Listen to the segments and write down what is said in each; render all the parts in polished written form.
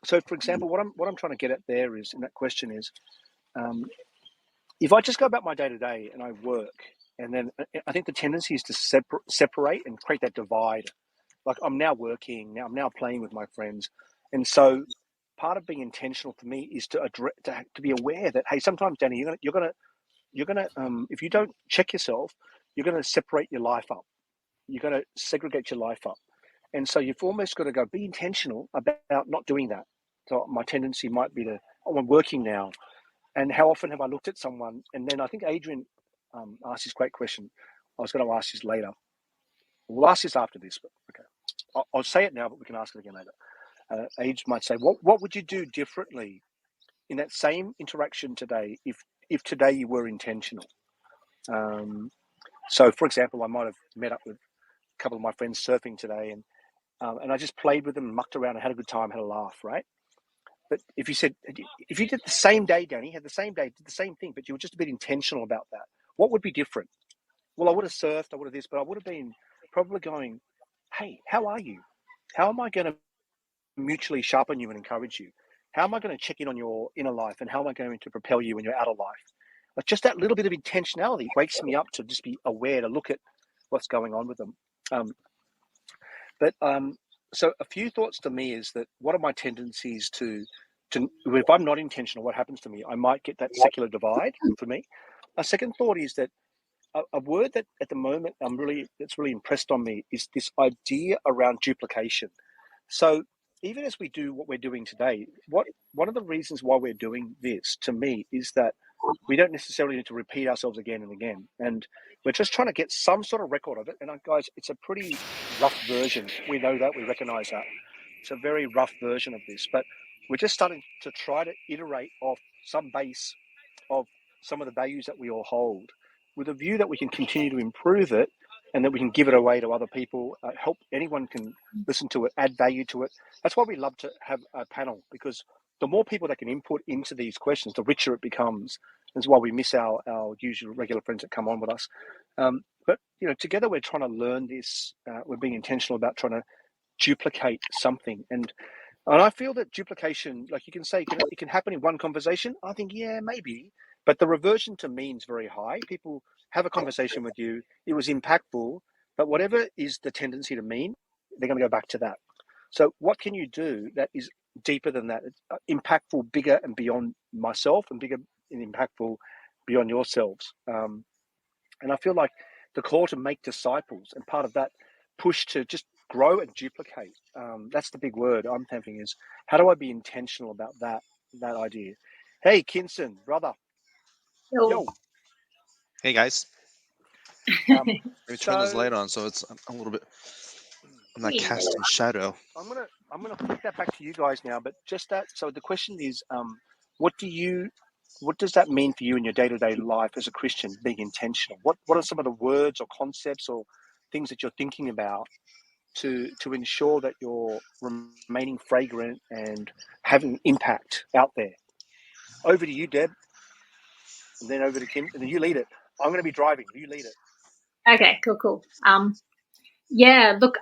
So, for example, what I'm trying to get at there is in that question is, if I just go about my day to day and I work, and then I think the tendency is to separate and create that divide. Like I'm now working, now I'm now playing with my friends, and so part of being intentional for me is to be aware that, hey, sometimes, Danny, you're gonna if you don't check yourself, you're gonna separate your life up. You're gonna segregate your life up, and so you've almost got to go be intentional about not doing that. So my tendency might be to, oh, I'm working now, and how often have I looked at someone? And then I think Adrian asked this great question. I was going to ask this later. We'll ask this after this, but okay. I'll say it now, but we can ask it again later. Age might say, what would you do differently in that same interaction today if today you were intentional? So, for example, I might have met up with a couple of my friends surfing today, and I just played with them, mucked around, and had a good time, had a laugh, right? But if you did the same day, Danny, had the same day, did the same thing, but you were just a bit intentional about that, what would be different? Well, I would have surfed, I would have this, but I would have been probably going, hey, how are you? How am I going to mutually sharpen you and encourage you? How am I going to check in on your inner life, and how am I going to propel you in your outer life? Like just that little bit of intentionality wakes me up to just be aware, to look at what's going on with them. So a few thoughts to me is that what are my tendencies to if I'm not intentional, what happens to me? I might get that secular divide for me. A second thought is that a word that at the moment that's really impressed on me is this idea around duplication. So even as we do what we're doing today, one of the reasons why we're doing this to me is that we don't necessarily need to repeat ourselves again and again. And we're just trying to get some sort of record of it. And guys, it's a pretty rough version. We know that, we recognize that. It's a very rough version of this, but we're just starting to try to iterate off some base of some of the values that we all hold, with a view that we can continue to improve it and that we can give it away to other people, help anyone can listen to it, add value to it. That's why we love to have a panel, because the more people that can input into these questions, the richer it becomes. That's why we miss our usual regular friends that come on with us. But together we're trying to learn this. We're being intentional about trying to duplicate something, and I feel that duplication, like you can say, it can happen in one conversation. I think, yeah, maybe, but the reversion to mean is very high. People have a conversation with you, it was impactful, but whatever is the tendency to mean, they're going to go back to that. So what can you do that is deeper than that? It's impactful, bigger and beyond myself, and bigger and impactful beyond yourselves. And I feel like the call to make disciples, and part of that push to just grow and duplicate, that's the big word I'm thinking, is how do I be intentional about that idea? Hey, Kinsen, brother. Yo. Hey, guys. Um, Maybe turn this light on so it's a little bit. I'm not casting shadow. I'm gonna flick that back to you guys now, but just that. So the question is, what does that mean for you in your day-to-day life as a Christian, being intentional? What are some of the words or concepts or things that you're thinking about to ensure that you're remaining fragrant and having impact out there? Over to you, Deb, and then over to Kim, and then you lead it. I'm going to be driving. You lead it. Okay, cool. Yeah, look,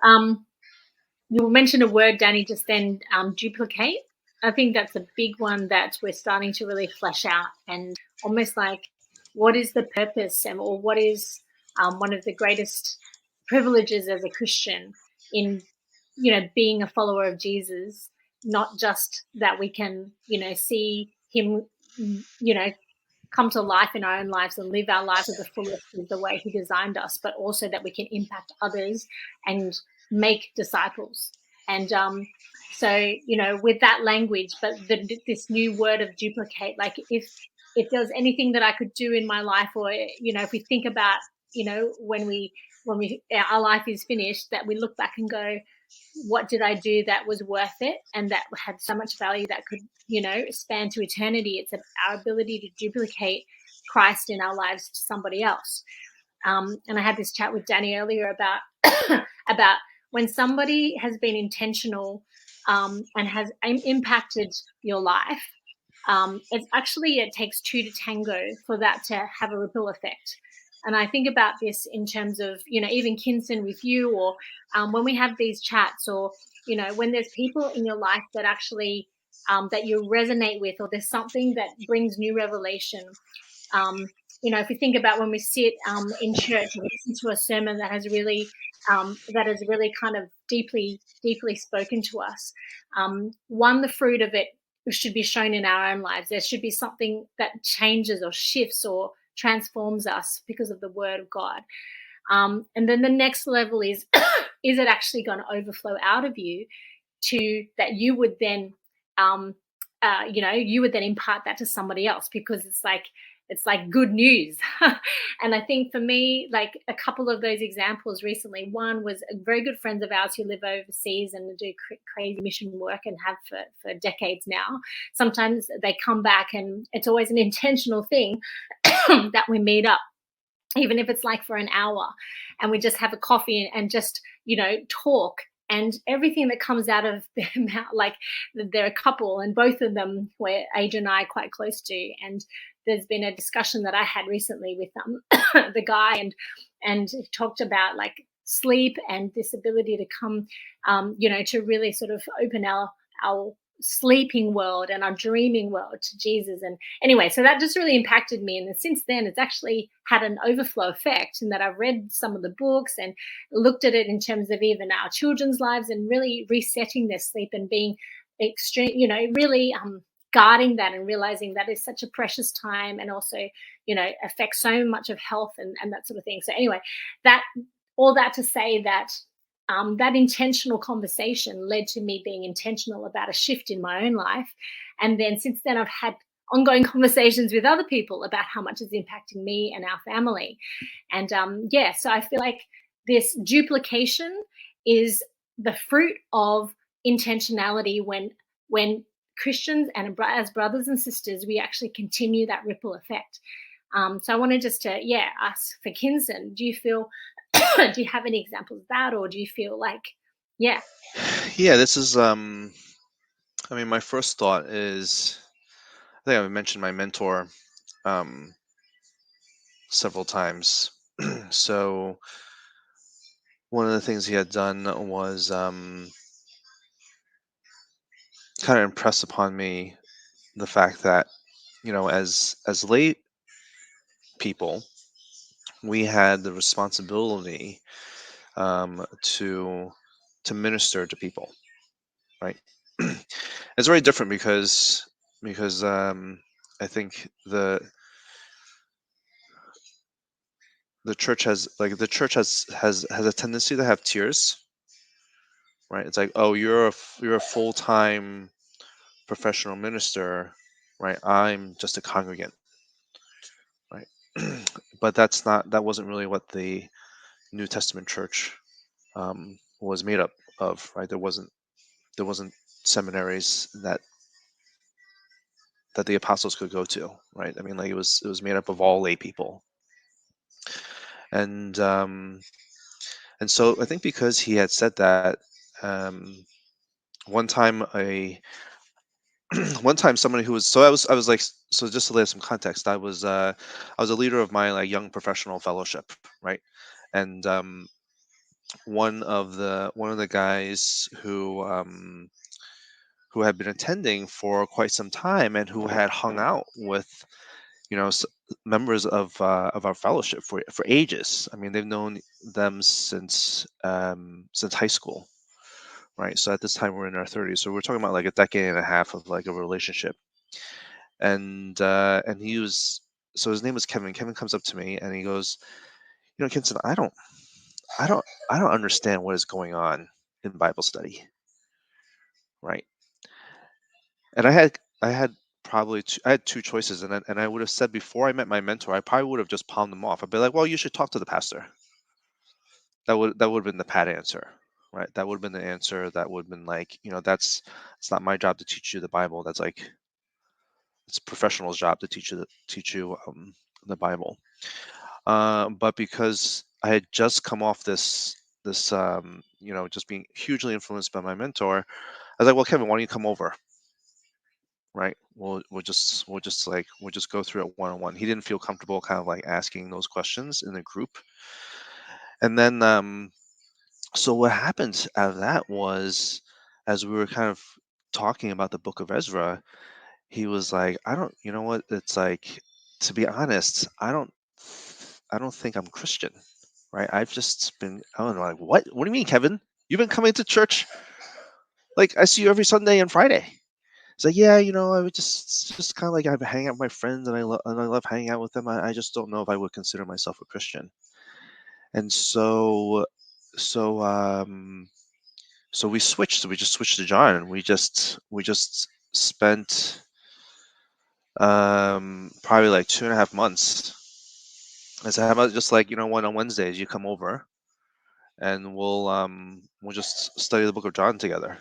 you mentioned a word, Danny, just then, duplicate. I think that's a big one that we're starting to really flesh out, and almost like, what is the purpose, or what is one of the greatest privileges as a Christian in, being a follower of Jesus? Not just that we can, see him, come to life in our own lives and live our lives to the fullest the way he designed us, but also that we can impact others and make disciples. And so, with that language, but this new word of duplicate, like if there's anything that I could do in my life, or, if we think about, when our life is finished, that we look back and go, what did I do that was worth it and that had so much value that could, span to eternity? It's our ability to duplicate Christ in our lives to somebody else. And I had this chat with Danny earlier about about when somebody has been intentional and has impacted your life. It takes two to tango for that to have a ripple effect. And I think about this in terms of, even Kinsen with you, or when we have these chats, or, when there's people in your life that actually that you resonate with, or there's something that brings new revelation. If we think about when we sit in church and listen to a sermon that has really kind of deeply spoken to us, the fruit of it should be shown in our own lives. There should be something that changes or shifts or transforms us because of the word of God. And then the next level is it actually going to overflow out of you to that you would then you would then impart that to somebody else, because it's like good news. And I think for me, like a couple of those examples recently, one was very good friends of ours who live overseas and do crazy mission work and have for decades now. Sometimes they come back and it's always an intentional thing that we meet up, even if it's like for an hour, and we just have a coffee and just talk. And everything that comes out of their mouth, like they're a couple, and both of them where Adrian and I are quite close to. And there's been a discussion that I had recently with the guy, and he talked about like sleep and this ability to come, to really sort of open our sleeping world and our dreaming world to Jesus. And anyway, so that just really impacted me. And since then, it's actually had an overflow effect in that I've read some of the books and looked at it in terms of even our children's lives and really resetting their sleep and being extreme, really guarding that and realizing that is such a precious time, and also, affects so much of health and that sort of thing. So anyway, all that to say that that intentional conversation led to me being intentional about a shift in my own life. And then since then, I've had ongoing conversations with other people about how much it's impacting me and our family. And so I feel like this duplication is the fruit of intentionality when Christians and as brothers and sisters, we actually continue that ripple effect. So I wanted just to, ask for Kinsen, do you feel, do you have any examples of that, or do you feel like, this is my first thought is, I think I've mentioned my mentor several times. So one of the things he had done was kind of impress upon me the fact that, as lay people, we had the responsibility to minister to people, right? It's very different because I think the church has a tendency to have tiers, right? It's like, oh, you're a full-time professional minister, right? I'm just a congregant, right? But that wasn't really what the New Testament church was made up of, right? There wasn't seminaries that the apostles could go to, right? I mean, like it was made up of all lay people, and so I think because he had said that, one time somebody who was, so I was like, so just to lay some context, I was a leader of my like young professional fellowship, right? And one of the guys who had been attending for quite some time and who had hung out with members of our fellowship for ages. I mean, they've known them since high school, right? So at this time we're in our 30s, so we're talking about like a decade and a half of like a relationship. And he was, so his name was Kevin. Kevin comes up to me and he goes, Kinsen, I don't understand what is going on in Bible study, right? And I had probably I had two choices, and I would have said before I met my mentor, I probably would have just palmed them off. I'd be like, well, you should talk to the pastor. That would have been the pat answer, right? That would have been the answer. That would have been like, it's not my job to teach you the Bible. That's like, it's a professional's job to teach you the Bible. But because I had just come off this just being hugely influenced by my mentor, I was like, well, Kevin, why don't you come over? Right. We'll just go through it one-on-one. He didn't feel comfortable kind of like asking those questions in the group. And then so what happened out of that was, as we were kind of talking about the book of Ezra, he was like, I don't, you know what? It's like, to be honest, I don't think I'm Christian, right? I've just been, I don't know, like, what? What do you mean, Kevin? You've been coming to church, like, I see you every Sunday and Friday. It's like, yeah, I would just kind of like, I hang out with my friends, and I love hanging out with them. I just don't know if I would consider myself a Christian. And so we switched. So we just switched to John, and we just spent probably like 2.5 months. I said, how about just like, when on Wednesdays you come over, and we'll just study the book of John together,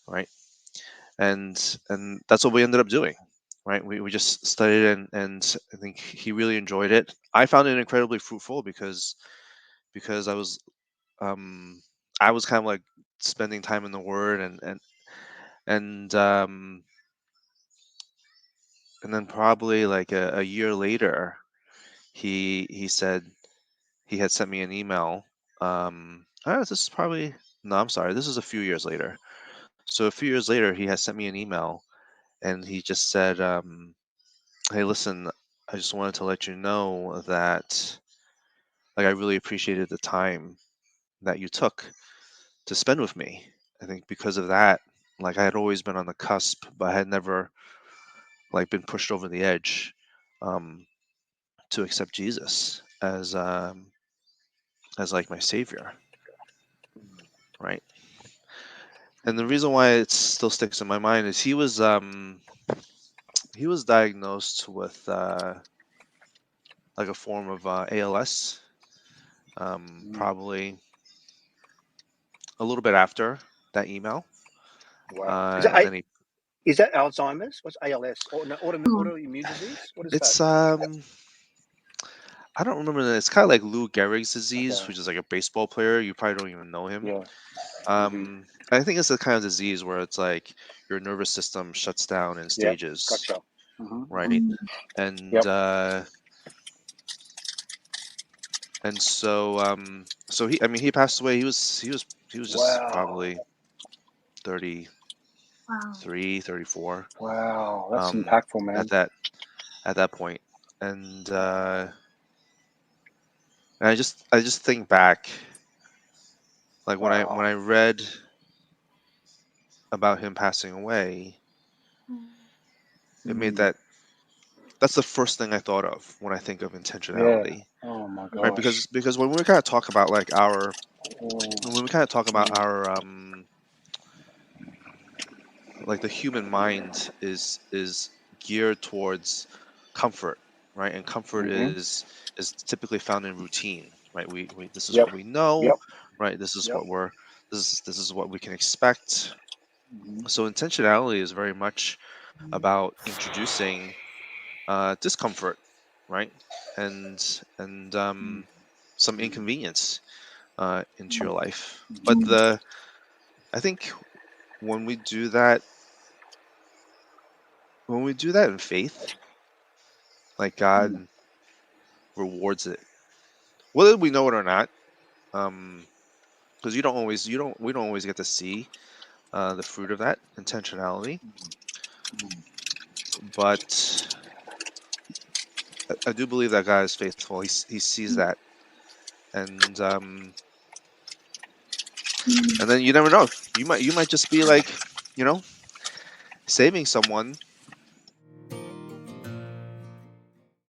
right? And that's what we ended up doing, right? We just studied, and I think he really enjoyed it. I found it incredibly fruitful because I was kind of like spending time in the Word, and then probably like a year later, he said he had sent me an email. This is probably, no, I'm sorry, this is a few years later. So a few years later, he has sent me an email, and he just said, "Hey, listen, I just wanted to let you know that, like, I really appreciated the time that you took to spend with me. I think because of that, like, I had always been on the cusp, but I had never, like, been pushed over the edge, um, to accept Jesus as like my savior, right?" And the reason why it still sticks in my mind is he was diagnosed with like a form of ALS, probably a little bit after that email. Wow. And then Is that Alzheimer's? What's ALS? Or no, autoimmune disease? What is it's that? I don't remember. It's kind of like Lou Gehrig's disease, Okay. which is like a baseball player. You probably don't even know him. Yeah. I think it's the kind of disease where it's like your nervous system shuts down in Yeah. stages, Gotcha. right? And Yep. and so he passed away. He was just Wow. probably 33, 34. Wow. That's impactful, man. At that point. And I just think back, like when I read about him passing away, it made that's the first thing I thought of when I think of intentionality. Yeah. Oh my gosh. Right? Because when we kind of talk about like our like the human mind is geared towards comfort, right? And comfort is typically found in routine, right? We this is what we know, right? This is what this is what we can expect. So intentionality is very much about introducing discomfort, right? And some inconvenience into your life. But I think when we do that in faith, like God rewards it, whether we know it or not. Because we don't always get to see the fruit of that intentionality. But I do believe that God is faithful. He sees that, and then you never know. You might just be like, saving someone